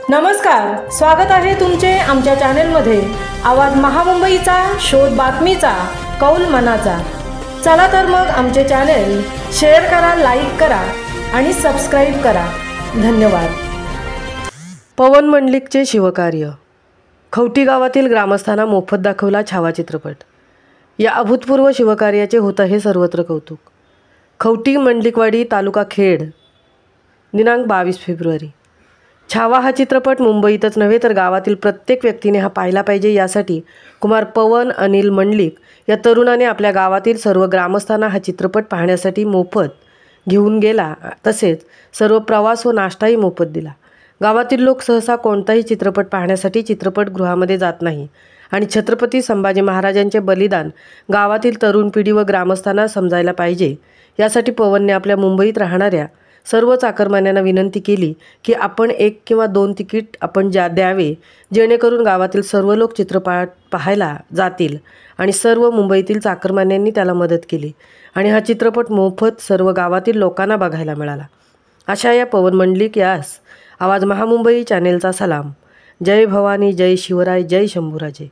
नमस्कार, स्वागत आहे तुमचे आमच्या चॅनेलमध्ये। आवाज महामुंबईचा, शोध बातमीचा, कौल मनाचा। चला तर मग आमचे चॅनेल शेअर करा, लाईक करा आणि सबस्क्राइब करा। धन्यवाद। पवन मंडलिकचे शिवकार्य। खवटी गावातील ग्रामस्थांना मोफत दाखवला छावा चित्रपट। या अभूतपूर्व शिवकार्याचे होत आहे सर्वत्र कौतुक। खवटी मंडलिकवाडी, तालुका खेड, दिनांक 22 फेब्रुवारी। छावा हा चित्रपट मुंबईतच नव्हे तर गावातील प्रत्येक व्यक्तीने हा पाहिला पाहिजे, यासाठी कुमार पवन अनिल मंडलिक या तरुणाने आपल्या गावातील सर्व ग्रामस्थांना हा चित्रपट पाहण्यासाठी मोफत घेऊन गेला। तसेच सर्व प्रवास व नाश्ताही मोफत दिला। गावातील लोक सहसा कोणताही चित्रपट पाहण्यासाठी चित्रपटगृहामध्ये जात नाही आणि छत्रपती संभाजी महाराजांचे बलिदान गावातील तरुण पिढी व ग्रामस्थांना समजायला पाहिजे, यासाठी पवनने आपल्या मुंबईत राहणाऱ्या सर्व चाकरमान्यांना विनंती केली की आपण 1 किंवा 2 तिकीट आपण द्यावे, जेणेकरून गावातील सर्व लोक चित्रपट पाहायला जातील आणि सर्व मुंबईतील चाकरमान्यांनी त्याला मदत केली आणि हा चित्रपट मोफत सर्व गावातील लोकांना बघायला मिळाला। अशा या पवन मंडलिक यास आवाज महामुंबई चॅनेलचा सलाम। जय भवानी, जय शिवराय, जय शंभूराजे।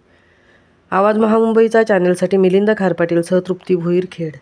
आवाज महामुंबईचा चॅनेलसाठी मिलिंद खारपाटील सह तृप्ती भोईर, खेड।